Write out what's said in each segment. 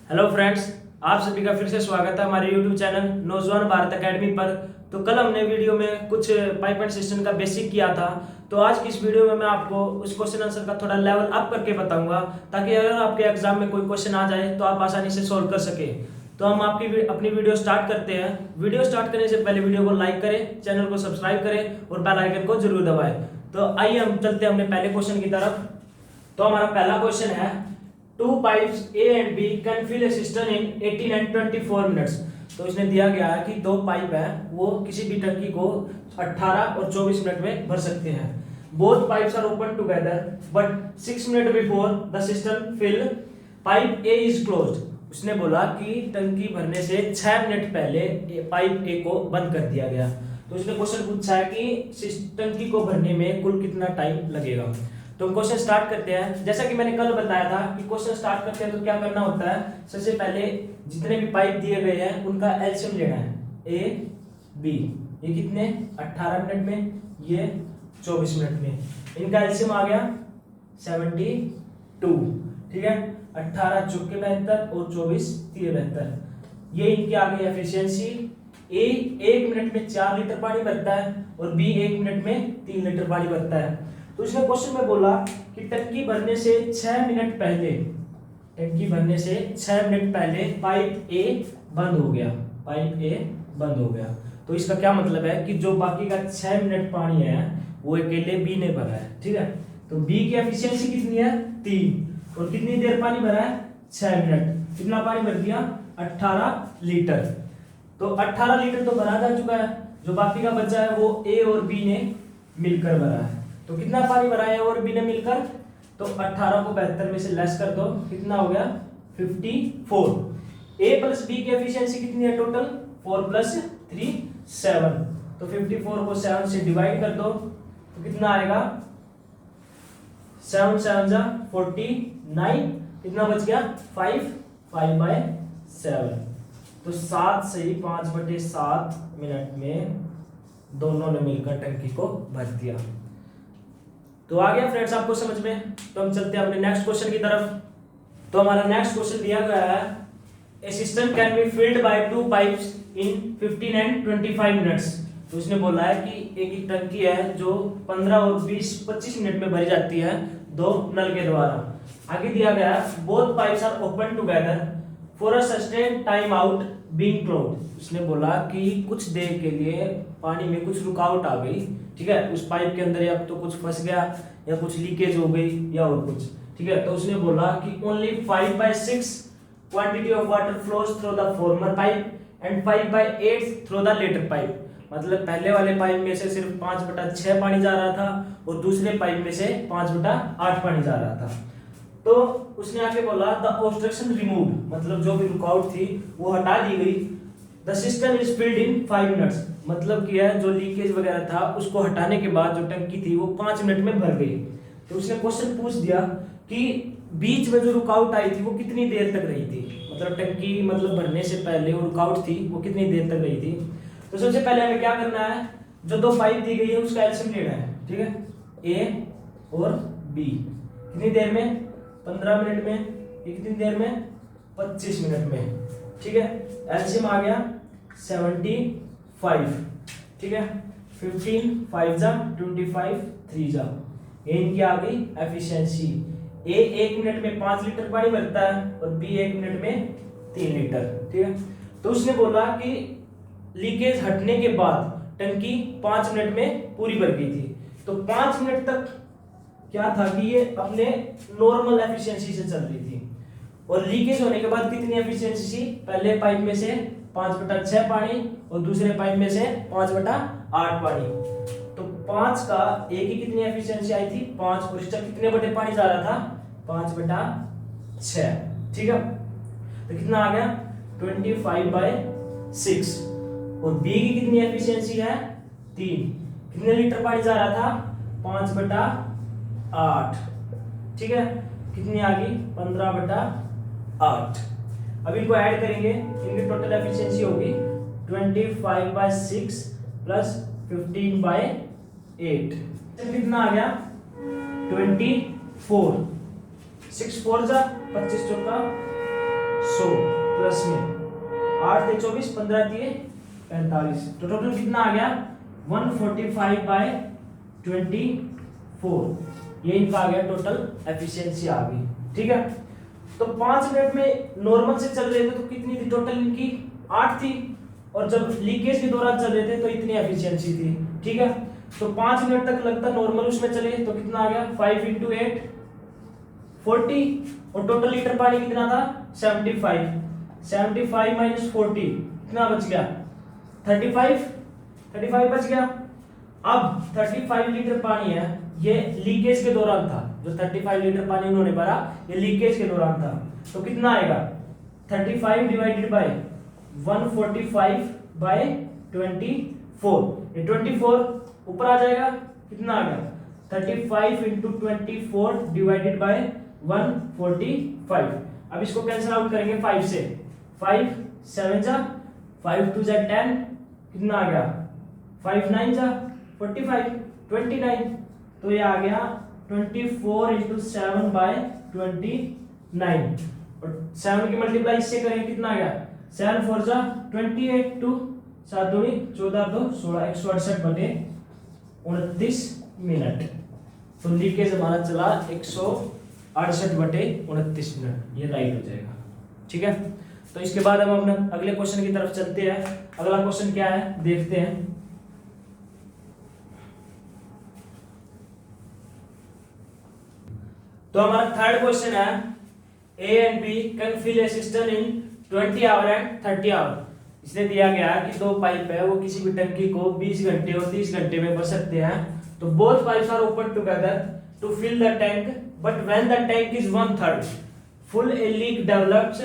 Hello friends, आप सभी का फिर से स्वागत है हमारे यूट्यूब चैनल नौजवान भारत एकेडमी पर। तो कल हमने वीडियो में कुछ पाइप एंड सिस्टम का बेसिक किया था। तो आज की इस वीडियो में मैं आपको उस क्वेश्चन आंसर का थोड़ा लेवल अप करके बताऊंगा, ताकि अगर आपके एग्जाम में कोई क्वेश्चन आ जाए तो आप आसानी से सोल्व कर सके। तो हम अपनी वीडियो स्टार्ट करते हैं। वीडियो स्टार्ट करने से पहले वीडियो को लाइक करें, चैनल को सब्सक्राइब करें और बेल आइकन को जरूर दबाएं। तो आइए हम चलते हैं अपने पहले क्वेश्चन की तरफ। तो हमारा पहला क्वेश्चन है, two pipes A and B can fill a system in 18 and 24 minutes. तो इसने दिया गया है कि दो पाइप है वो किसी भी टंकी को 18 और 24 मिनट में भर सकते हैं। Both pipes are open together but 6 minute before the system fill pipe A is closed. उसने बोला कि टंकी भरने से 6 मिनट पहले पाइप ए को बंद कर दिया गया। तो उसने क्वेश्चन पूछा है कि टंकी को भरने में कुल कितना टाइम लगेगा। तो क्वेश्चन स्टार्ट करते हैं। जैसा कि मैंने कल बताया था कि क्वेश्चन स्टार्ट करते हैं तो क्या करना होता है, सबसे पहले जितने भी पाइप दिए गए हैं उनका एलसीएम लेना है। ए बी ये कितने 18 मिनट में, ये 24 मिनट में, इनका एलसीएम आ गया 72। ठीक है, 18 चौके 72 और 24 तिये 72। ये इनकी आ गई एफिशिएंसी। ए 1 मिनट में 4 लीटर पानी भरता है और बी 1 मिनट में 3 लीटर पानी भरता है। तो इसने क्वेश्चन में बोला कि टंकी भरने से 6 मिनट पहले, टंकी भरने से 6 मिनट पहले पाइप ए बंद हो गया, पाइप ए बंद हो गया। तो इसका क्या मतलब है कि जो बाकी का 6 मिनट पानी है वो अकेले बी ने भरा है। ठीक है, तो बी की एफिशिएंसी कितनी है 3 और कितनी देर पानी भरा है 6 मिनट। कितना पानी भर दिया 18 लीटर। तो 18 लीटर तो भरा जा चुका है, जो बाकी का बचा है वो ए और बी ने मिलकर भरा है। तो कितना पानी भरा है और बी ने मिलकर, तो 18 को 72 में से लेस कर दो, कितना हो गया 54। ए प्लस बी की एफिशिएंसी कितनी है टोटल 4 प्लस 3 7। तो 54 को 7 से डिवाइड कर दो तो कितना आएगा 7 7 जा 49। कितना बच गया 5/7। तो 7 से ही 5/7 मिनट में दोनों ने मिलकर टंकी को भर दिया। तो आ गया फ्रेंड्स आपको समझ में। तो हम चलते हैं अपने नेक्स्ट क्वेश्चन की तरफ। तो हमारा नेक्स्ट क्वेश्चन दिया गया है, a system can be filled by 2 pipes in 15 and 25 minutes. तो उसने बोला है कि एक टंकी है जो 15 और 20-25 मिनट में भरी जाती है दो नल के द्वारा। आगे दिया गया है, both pipes are open together for a certain time out being closed. उसने बोला कि कुछ देर के लिए पानी में कुछ रुकावट आ गई। ठीक है, उस पाइप के अंदर या तो कुछ फंस गया या कुछ लीकेज हो गई या और कुछ। ठीक है, तो उसने बोला कि only 5/6 quantity of water flows through the former pipe and 5/8 through the latter pipe. मतलब पहले वाले पाइप में से सिर्फ 5/6 पानी जा रहा था और दूसरे पाइप में से 5/8 पानी जा रहा था। तो उसने आगे बोला द ऑब्स्ट्रक्शन रिमूव्ड, मतलब जो भी रुकावट थी वो हटा दी गई। The system is filled in 5 minutes, मतलब कि है जो लीकेज वगैरह था उसको हटाने के बाद जो टंकी थी वो 5 मिनट में भर गई। तो उसने क्वेश्चन पूछ दिया कि बीच में जो रुकावट आई थी वो कितनी देर तक रही थी, मतलब टंकी मतलब भरने से पहले वो रुकावट थी वो कितनी देर तक रही थी। तो सबसे पहले हमें क्या करना है, जो दो पाइप दी गई है उसका एलसीएम लेना है। ठीक है, ए और बी कितनी देर में 15 मिनट में, ये कितनी देर में 25 मिनट में। ठीक है, एलसीएम आ गया 75। ठीक है, 15 5 जा 25 3 जा, ये इनकी आ गई एफिशिएंसी। ए 1 मिनट में 5 लीटर पानी भरता है और बी 1 मिनट में 3 लीटर। ठीक है, तो उसने बोला कि लीकेज हटने के बाद टंकी 5 मिनट में पूरी भर गई थी। तो 5 मिनट तक क्या था कि ये अपने नॉर्मल एफिशिएंसी से चल रही थी। और लीकेज होने के बाद कितनी एफिशिएंसी थी, पहले पाइप में से 5/6 पानी और दूसरे पाइप में से 5/8 पानी। तो 5 का एक ही कितनी एफिशिएंसी आई थी 5, और इसका कितने बटे पानी जा रहा था 5/6। ठीक है, तो कितना आ गया 25/6। और बी की कितनी एफिशिएंसी है 3, कितने लीटर पानी जा रहा था 5/8। ठीक है, कितनी आ गई 15/8। अब इनको ऐड करेंगे, इनकी टोटल एफिशिएंसी होगी 25/6 प्लस 15/8। कितना आ गया 24। 6 4 जा 25 चौका 100। 10 में 8 × 24 15 × 45, तो टोटल कितना आ गया 145/24, ये इनका आ गया टोटल एफिशिएंसी आ गई। ठीक है, तो 5 मिनट में नॉर्मल से चल रहे थे तो कितनी थी टोटल इनकी 8 थी, और जब लीकेज के दौरान चल रहे थे तो इतनी एफिशिएंसी थी। ठीक है, तो 5 मिनट तक लगता नॉर्मल उसमें चले तो कितना आ गया 5 × 8 40, और टोटल लीटर पानी कितना था 75 - 40 कितना बच गया 35 बच गया। अब 35 लीटर पानी है, ये लीकेज के दौरान था, जो 35 लीटर पानी उन्होंने भरा ये लीकेज के दौरान था, तो कितना आएगा 35 / 145/24, ये 24 ऊपर आ जाएगा, कितना आ गया 35 × 24 / 145। अब इसको कैंसिल आउट करेंगे 5 से, 5 7 जा 5 2 जा 10, कितना आ गया 5 9 जा 45 29, तो ये आ गया 24 × 7/29, और 7 की मल्टीप्लाई इससे करेंगे कितना आ गया 7 4 जा 28, 2 7 2 14 2 16 168/29 मिनट। तो लीकेज हमारा चला 168/29 मिनट, ये राइट हो जाएगा। ठीक है, तो इसके बाद हम अपने अगले क्वेश्चन की तरफ चलते हैं। अगला क्वेश्चन क्या है देखते हैं। तो हमारा थर्ड क्वेश्चन है A and B can fill a cistern in 20 hour and 30 hour। इसने दिया गया है कि दो पाइप है वो किसी भी टंकी को 20 घंटे और 30 घंटे में भर सकते हैं। तो both pipes are open together to fill the tank, but when the tank is 1/3 full a leak develops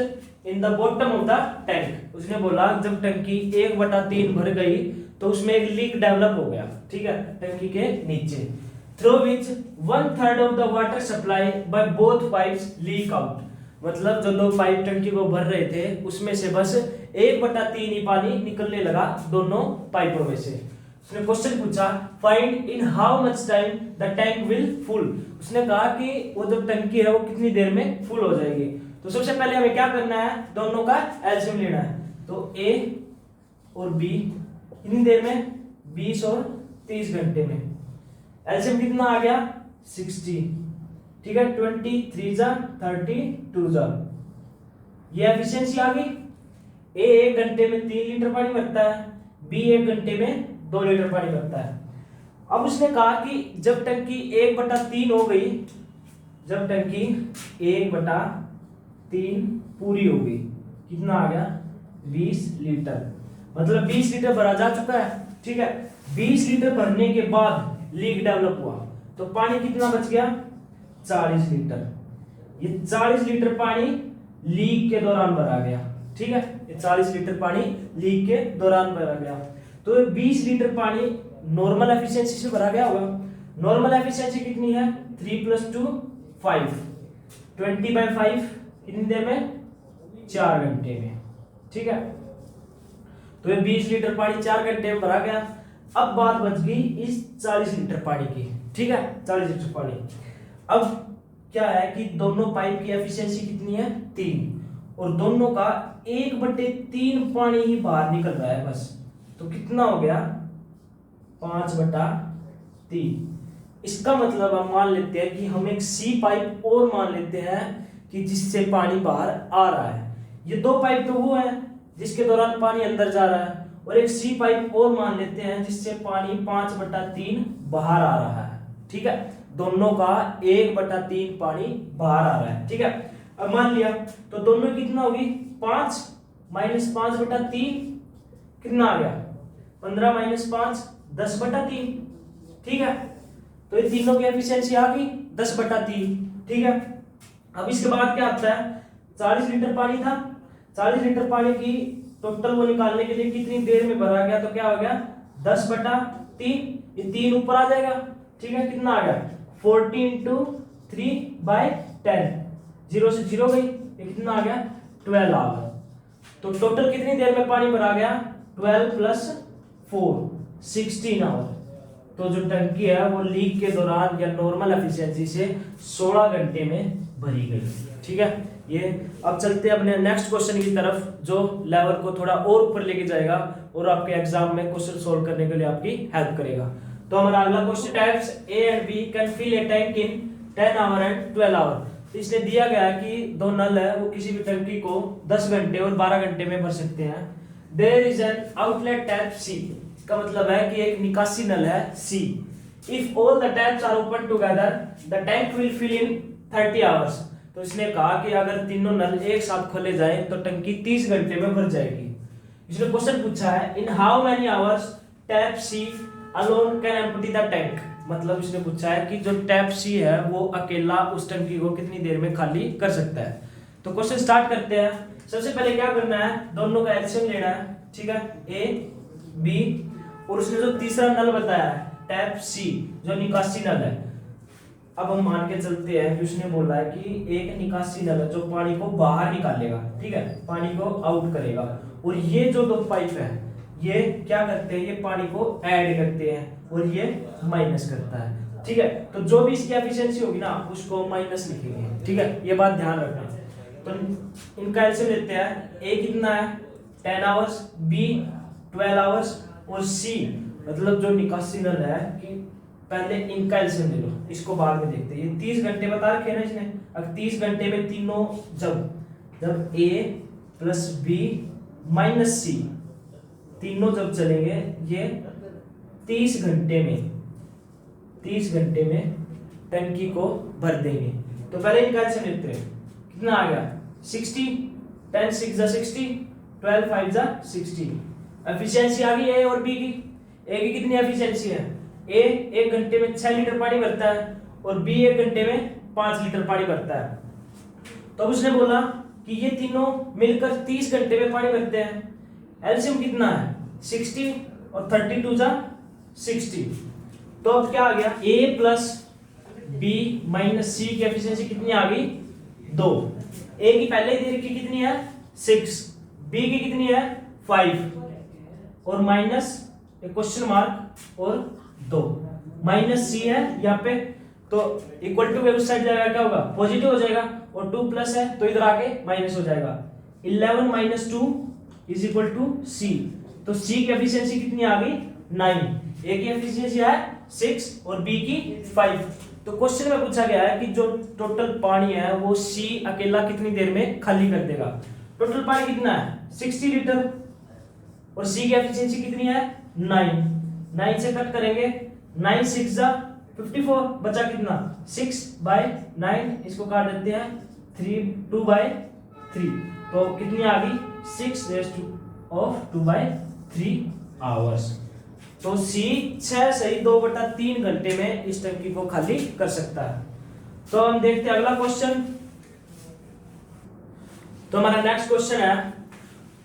in the bottom of the tank. उसने बोला जब टंकी 1/3 भर गई तो उसमें एक लीक डेवलप हो गया, ठीक है, टंकी के नीचे, through which 1/3 of the water supply by both pipes leak out. मतलब जो दो पाइप टंकी को भर रहे थे उसमें से बस 1/3 ही पानी निकलने लगा दोनों पाइपों में से। उसने क्वेश्चन पूछा find in how much time the tank will full. उसने कहा कि वो जो टंकी है वो कितनी देर में फुल हो जाएगी। तो सबसे पहले हमें क्या करना है, दोनों का एलसीएम लेना है। तो ए और बी कितनी देर में 20 और 30 घंटे में। एलसीएम कितना आ गया 60, ठीक है, 23 जा 32 जा, ये एफिशिएंसी आ गई। ए 1 घंटे में 3 लीटर पानी भरता है, बी 1 घंटे में 2 लीटर पानी भरता है। अब उसने कहा कि जब टंकी 1/3 हो गई, जब टंकी 1/3 पूरी हो गई, कितना आ गया 20 लीटर, मतलब 20 लीटर भरा जा चुका है, ठीक है। 20 लीटर भरने के बाद लीक डेवलप हुआ तो पानी कितना बच गया 40 लीटर। ये 40 लीटर पानी लीक के दौरान भरा गया, ठीक है, ये 40 लीटर पानी लीक के दौरान भरा गया। तो 20 लीटर पानी नॉर्मल एफिशिएंसी से भरा गया होगा। नॉर्मल एफिशिएंसी कितनी है 3 + 2 5, 20/5 कितनी देर में 4 घंटे में, ठीक है। तो ये 20 लीटर पानी 4 घंटे में भरा गया। अब बात बच गई इस 40 लीटर पानी की, ठीक है, 40 लीटर पानी। अब क्या है कि दोनों पाइप की एफिशिएंसी कितनी है 3, और दोनों का 1/3 पानी ही बाहर निकल रहा है बस, तो कितना हो गया 5/3। इसका मतलब हम मान लेते हैं कि हम एक सी पाइप और मान लेते हैं कि जिससे पानी बाहर आ रहा है। ये दो पाइप तो वो है जिसके दौरान पानी अंदर जा रहा है, और एक सी पाइप और मान लेते हैं जिससे पानी 5/3 बाहर आ रहा है, ठीक है। दोनों का 1/3 पानी बाहर आ रहा है, ठीक है। अब मान लिया तो दोनों कितना होगी 5 - 5/3 कितना आ गया 15 - 5 10/3, ठीक है। तो ये तीनों की एफिशिएंसी आ गई 10/3, ठीक है। अब इसके बाद क्या आता है 40 लीटर पानी था, 40 लीटर पानी की टोटल वो निकालने के लिए कितनी देर में भरा गया, तो क्या हो गया 10/3, ये 3 ऊपर आ जाएगा, ठीक है। कितना आ गया 40 × 3/10, 0 से 0 गई, ये कितना आ गया 12 आवर। तो टोटल कितनी देर में पानी भरा गया 12 + 4 16 आवर। तो जो टंकी है वो लीक के दौरान या नॉर्मल एफिशिएंसी से 16 घंटे में भरी गई, ठीक है। ये। अब चलते हैं अपने नेक्स्ट क्वेश्चन की तरफ, जो लेवल को थोड़ा और ऊपर लेके जाएगा और आपके एग्जाम में क्वेश्चन सोल्व करने के लिए आपकी हेल्प करेगा। तो हमारा अगला question taps A and B can fill a tank in 10 hour and 12 hour. तो इसने दिया गया है कि दो नल है वो किसी भी टंकी को 10 घंटे और 12 घंटे में भर सकते हैं। There is an outlet tap C, का मतलब है कि एक निकासी नल है C. If all the taps are open together the tank will fill in 30 hours. तो इसने कहा कि अगर तीनों नल एक साथ खोले जाएं तो टंकी 30 घंटे में भर जाएगी। इसने क्वेश्चन पूछा है in how many hours tap C alone can empty the tank. मतलब इसने पूछा है कि जो टैप सी है वो अकेला उस टंकी को कितनी देर में खाली कर सकता है। तो क्वेश्चन स्टार्ट करते हैं। सबसे पहले क्या करना है, दोनों का एलसीएम लेना है, ठीक है, ए बी, और उसने जो तीसरा नल बताया है टैप सी जो निकासी नल है। अब हम मान के चलते हैं कि उसने बोला है कि एक निकासी नल है जो पानी को बाहर निकालेगा, ठीक है, पानी को आउट करेगा, और ये जो दो पाइप है ये क्या करते हैं, ये पानी को ऐड करते हैं और ये माइनस करता है, ठीक है। तो जो भी इसकी एफिशिएंसी होगी ना उसको माइनस लिखेंगे, ठीक है, ये बात ध्यान रखना। तो इनका एलसीएम लेते हैं, ए कितना है 10 आवर्स, बी 12 आवर्स, और सी मतलब जो निकासी नल है कि पहले इनका एलसीएम ले लो, इसको बाद में देखते हैं। ये 30 घंटे बता रखे हैं ना इसने। अब 30 घंटे में तीनों जब ए प्लस बी माइनस सी तीनों जब चलेंगे ये 30 घंटे में टंकी को भर देंगे। तो पहले इनका एलसीएम लेते हैं, कितना आ गया 60, 10 6 जा 60, 12 5 जा 60। एफिशिएंसी आ गई ए और बी की। ए की कितनी एफिशिएंसी है, ए 1 घंटे में 6 लीटर पानी भरता है और बी 1 घंटे में 5 लीटर पानी भरता है। तो अब उसने बोला कि ये तीनों मिलकर 30 घंटे में पानी भरते हैं। एलसीएम कितना है 60 और 32 जा 60। तो अब क्या आ गया, ए प्लस बी माइनस सी की एफिशिएंसी कितनी आ गई 2। ए की पहले ही दे रखी कितनी है 6, बी की कितनी है 5 और माइनस क्वेश्चन मार्क और 2 माइनस सी है यहाँ पे। तो इक्वल टू उस साइड जाएगा क्या होगा पॉजिटिव हो जाएगा, और 2 प्लस है तो इधर आके माइनस हो जाएगा। 11 माइनस 2 इज इक्वल टू सी। तो सी की एफिशिएंसी कितनी आ गई 9, ए की एफिशिएंसी है 6 और बी की 5। तो क्वेश्चन में पूछा गया है कि जो टोटल पानी है वो सी अकेला कितनी देर में खाली कर देगा। टोटल पानी कितना है 60 लीटर और सी की एफिशिएंसी कितनी है 9 से कट करेंगे 9 6 जा 54, बचा कितना 6/9, इसको काट देते हैं 2/3। तो कितनी आ गई 6/2 आवर्स। तो सी 6 सही 2/3 घंटे में इस टंकी को खाली कर सकता है। तो हम देखते हैं अगला क्वेश्चन। तो हमारा नेक्स्ट क्वेश्चन है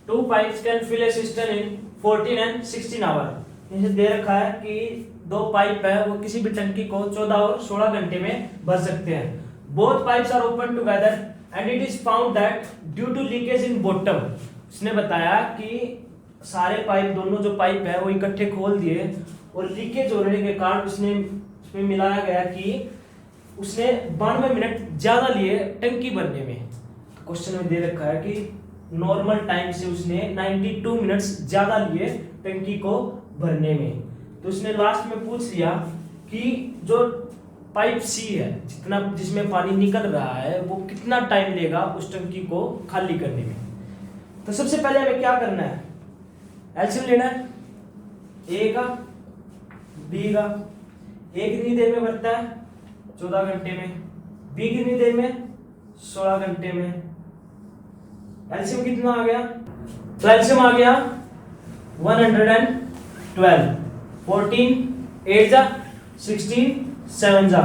2 pipes can fill a system in 14 and 16 hour. इसे दे रखा है कि 2 पाइप है वो किसी भी टंकी को 14 और 16 घंटे में भर सकते हैं। Both pipes are open together and it is found that due to leakage in bottom. उसने बताया कि सारे पाइप, दोनों जो पाइप है वो इकट्ठे खोल दिए और लीकेज होने के कारण उसमें मिलाया गया कि उसने 92 मिनट ज्यादा लिए टंकी भरने में। तो क्वेश्चन में दे रखा है कि नॉर्मल टाइम से उसने 92 मिनट्स ज्यादा लिए टंकी को भरने में। तो उसने लास्ट में पूछ लिया कि जो पाइप सी है जितना जिसमें पानी निकल रहा है वो कितना टाइम लेगा उस टंकी को खाली करने में। तो सबसे पहले हमें क्या करना है, एलसीएम लेना है ए का बी का। ए कितनी देर में भरता है 14 घंटे में, बी कितनी देर में 16 घंटे में। एलसीएम कितना आ गया, तो एलसीएम आ गया 112, 14 8 जा 16 7 जा।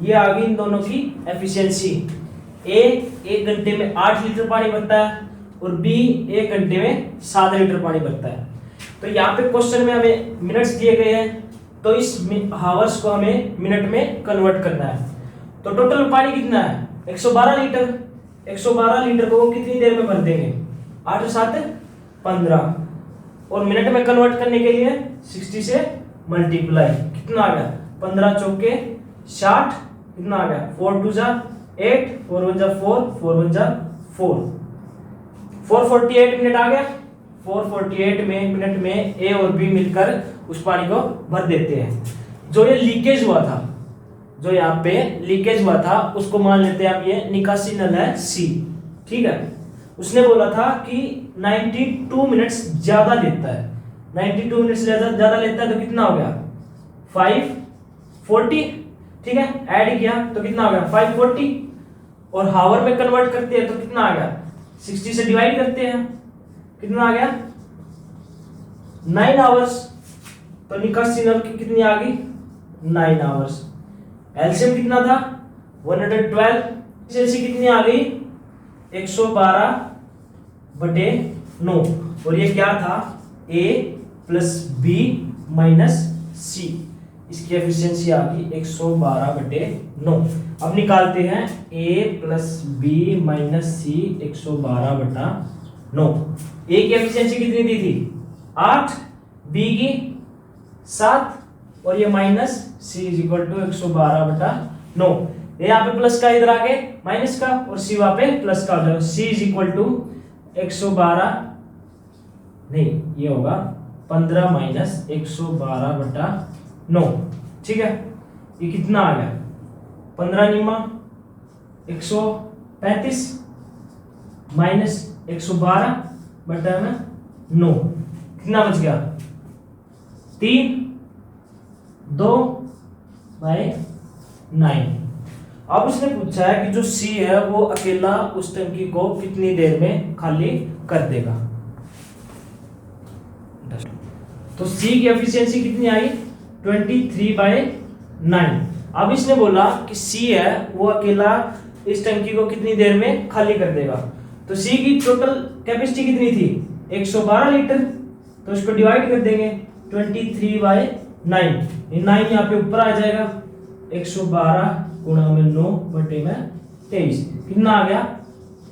ये आ गई इन दोनों की एफिशिएंसी। ए 1 घंटे में 8 लीटर पानी भरता है और बी 1 घंटे में 7 लीटर पानी भरता है। तो यहाँ पे क्वेश्चन में हमें मिनट्स दिए गए हैं, तो इस हावर्स को हमें मिनट में कन्वर्ट करना है। तो टोटल पानी कितना है 112 लीटर। 112 लीटर को कितनी देर में भर देंगे 8 और 7 15, और मिनट में कन्वर्ट करने के लिए 60 से मल्टीप्लाई, कितना आ गया 15 चौके 60, कितना आ गया 4 2 जा 8, 4 1 जा 4, 4 1 जा 4, 448 मिनट आ गया। 448 मिनट में ए और बी मिलकर उस पानी को भर देते हैं। जो ये लीकेज हुआ था, जो यहाँ पे लीकेज हुआ था, उसको मान लेते हैं आप ये निकासी नल है सी, ठीक है। उसने बोला था कि 92 मिनट्स ज्यादा लेता है, 92 मिनट्स ज्यादा लेता है, तो कितना हो गया 540, ठीक है। ऐड किया तो कितना हो गया 540, और हावर में कन्वर्ट करते हैं तो कितना आ गया 60 से डिवाइड करते हैं, कितना आ गया 9 आवर्स। तो निकासी नल की कितनी आ गई 9 आवर्स। एलसीएम कितना था 112, एफिशिएंसी कितनी आ गई 112/9, और ये क्या था A + B - C, इसकी एफिशिएंसी आ गई 112/9। अब निकालते हैं A + B - C 112/9। A की एफिशिएंसी कितनी दी थी 8, B की 7, और ये माइनस C = 112/9। ये यहाँ पे प्लस का इधर आगे माइनस का, और C वहां पे प्लस का हो जाएगा। C = 112, नहीं ये होगा 15 - 112/9, ठीक है। ये कितना आ गया 15 निम्मा 135 माइनस 112/9, कितना बच गया 3, 2/9। अब उसने पूछा है कि जो C है वो अकेला उस टंकी को कितनी देर में खाली कर देगा। तो C की एफिशिएंसी कितनी आई 23/9। अब इसने बोला कि C है वो अकेला इस टंकी को कितनी देर में खाली कर देगा। तो C की टोटल कैपेसिटी कितनी थी 112 लीटर, तो इसको डिवाइड कर देंगे 23/9, 9 यहाँ पे ऊपर आ जाएगा, 112 × 9/23, कितना आ गया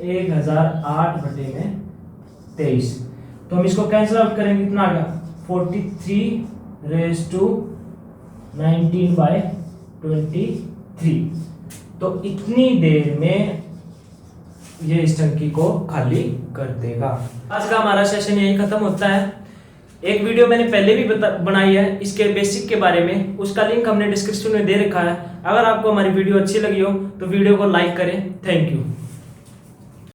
1008/23। तो हम इसको कैंसिल आउट करेंगे, कितना आ गया 43/19/23। तो इतनी देर में ये इस टंकी को खाली कर देगा। आज का हमारा सेशन यही खत्म होता है। एक वीडियो मैंने पहले भी बनाई है इसके बेसिक के बारे में, उसका लिंक हमने डिस्क्रिप्शन में दे रखा है। अगर आपको हमारी वीडियो अच्छी लगी हो तो वीडियो को लाइक करें। Thank you.